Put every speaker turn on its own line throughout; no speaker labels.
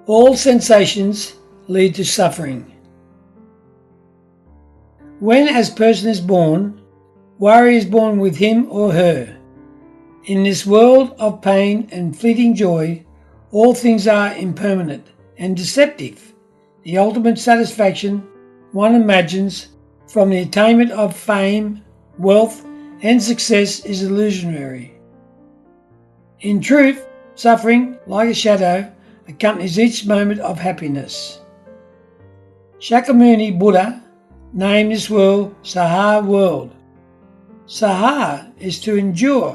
All sensations lead to suffering. When as person is born, worry is born with him or her. In this world of pain and fleeting joy, all things are impermanent and deceptive. The ultimate satisfaction one imagines from the attainment of fame, wealth, and success is illusory. In truth, suffering, like a shadow, accompanies each moment of happiness. Shakyamuni Buddha named this world Saha World. Saha is to endure,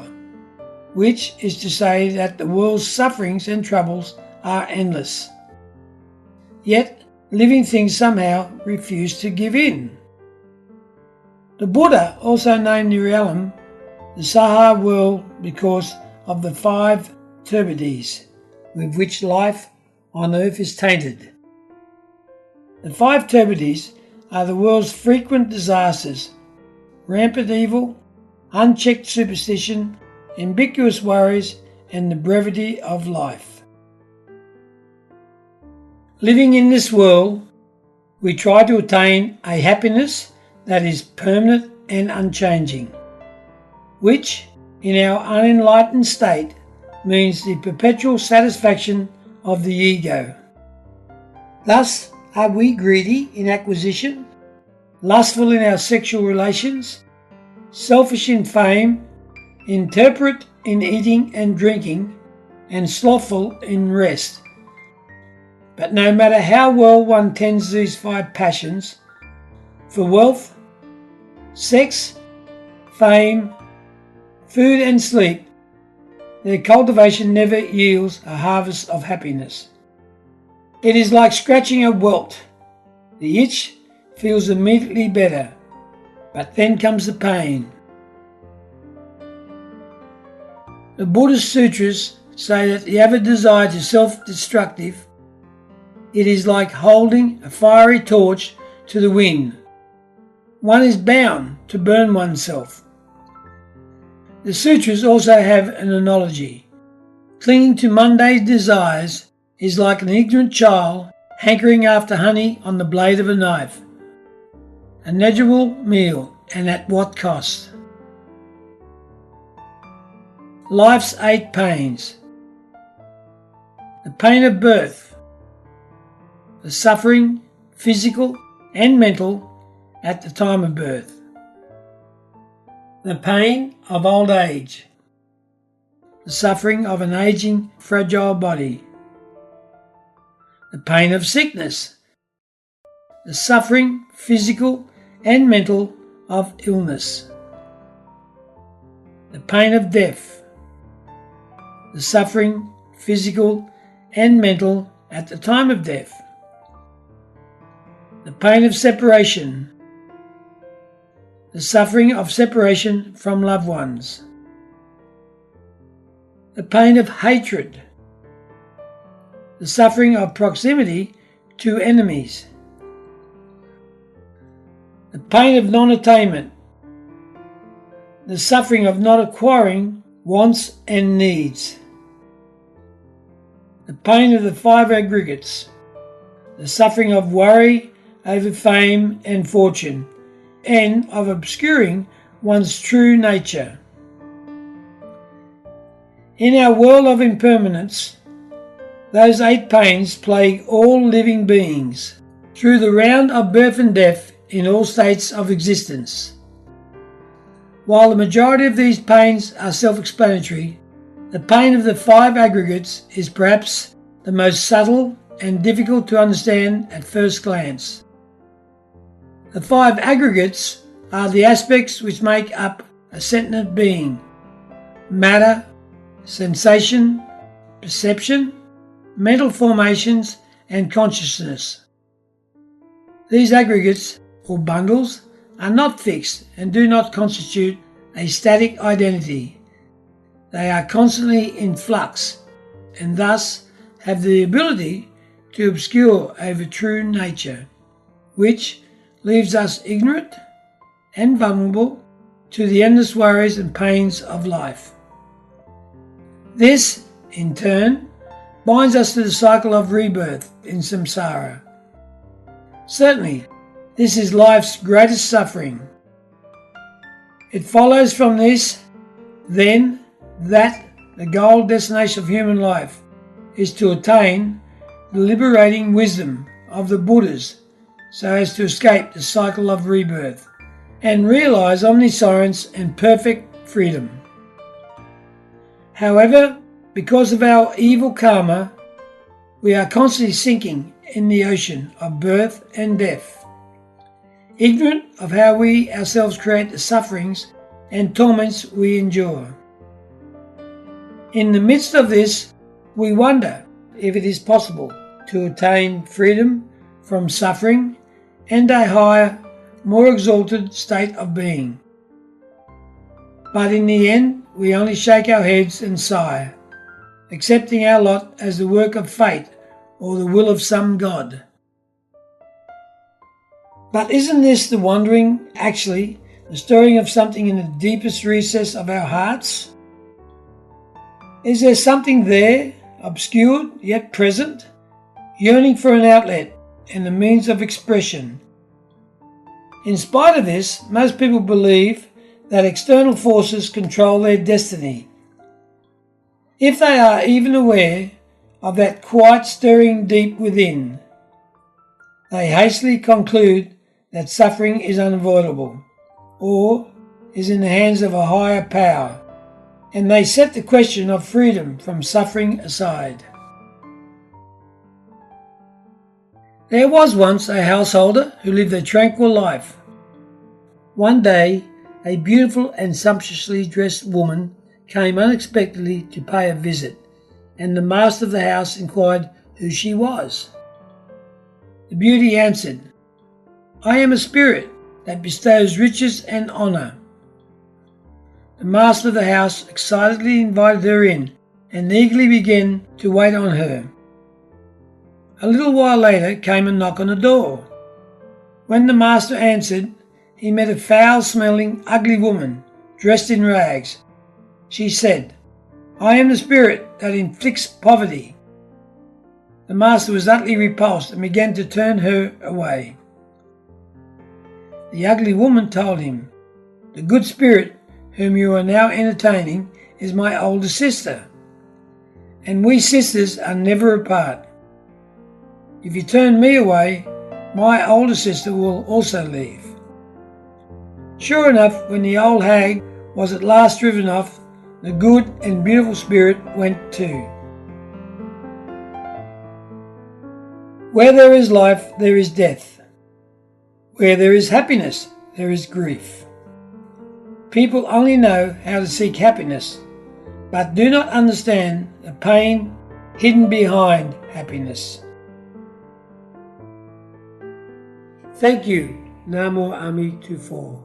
which is to say that the world's sufferings and troubles are endless. Yet, living things somehow refuse to give in. The Buddha also named the realm the Saha World because of the Five Turbidities with which life on earth is tainted. The Five Turbidities are the world's frequent disasters: rampant evil, unchecked superstition, ubiquitous worries, and the brevity of life. Living in this world, we try to attain a happiness that is permanent and unchanging, which, in our unenlightened state, means the perpetual satisfaction of the ego. Thus, are we greedy in acquisition, lustful in our sexual relations, selfish in fame, intemperate in eating and drinking, and slothful in rest. But no matter how well one tends these five passions, for wealth, sex, fame, food and sleep, their cultivation never yields a harvest of happiness. It is like scratching a welt. The itch feels immediately better, but then comes the pain. The Buddhist sutras say that the avid desire to self-destructive, it is like holding a fiery torch to the wind. One is bound to burn oneself. The sutras also have an analogy. Clinging to mundane desires is like an ignorant child hankering after honey on the blade of a knife. A negligible meal, and at what cost? Life's 8 pains. The pain of birth, the suffering, physical and mental, at the time of birth. The pain of old age, the suffering of an aging, fragile body. The pain of sickness, the suffering, physical and mental, of illness. The pain of death, the suffering, physical and mental, at the time of death. The pain of separation, the suffering of separation from loved ones. The pain of hatred, the suffering of proximity to enemies. The pain of non-attainment, the suffering of not acquiring wants and needs. The pain of the 5 aggregates, the suffering of worry over fame and fortune, and of obscuring one's true nature. In our world of impermanence, those 8 pains plague all living beings through the round of birth and death in all states of existence. While the majority of these pains are self-explanatory, the pain of the 5 aggregates is perhaps the most subtle and difficult to understand at first glance. The 5 aggregates are the aspects which make up a sentient being: matter, sensation, perception, mental formations, and consciousness. These aggregates, or bundles, are not fixed and do not constitute a static identity. They are constantly in flux and thus have the ability to obscure over true nature, which leaves us ignorant and vulnerable to the endless worries and pains of life. This, in turn, binds us to the cycle of rebirth in samsara. Certainly, this is life's greatest suffering. It follows from this, then, that the goal destination of human life is to attain the liberating wisdom of the Buddhas so as to escape the cycle of rebirth and realize omniscience and perfect freedom. However, because of our evil karma, we are constantly sinking in the ocean of birth and death, ignorant of how we ourselves create the sufferings and torments we endure. In the midst of this, we wonder if it is possible to attain freedom from suffering and a higher, more exalted state of being. But in the end, we only shake our heads and sigh, accepting our lot as the work of fate or the will of some god. But isn't this the wondering, actually, the stirring of something in the deepest recess of our hearts? Is there something there, obscured yet present, yearning for an outlet and a means of expression? In spite of this, most people believe that external forces control their destiny. If they are even aware of that quiet stirring deep within, they hastily conclude that suffering is unavoidable or is in the hands of a higher power, and they set the question of freedom from suffering aside. There was once a householder who lived a tranquil life. One day, a beautiful and sumptuously dressed woman came unexpectedly to pay a visit, and the master of the house inquired who she was. The beauty answered, "I am a spirit that bestows riches and honour." The master of the house excitedly invited her in and eagerly began to wait on her. A little while later came a knock on the door. When the master answered, he met a foul-smelling, ugly woman dressed in rags. She said, "I am the spirit that inflicts poverty." The master was utterly repulsed and began to turn her away. The ugly woman told him, "The good spirit whom you are now entertaining is my older sister, and we sisters are never apart. If you turn me away, my older sister will also leave." Sure enough, when the old hag was at last driven off, the good and beautiful spirit went too. Where there is life, there is death. Where there is happiness, there is grief. People only know how to seek happiness, but do not understand the pain hidden behind happiness. Thank you. Namo Ami Tufo.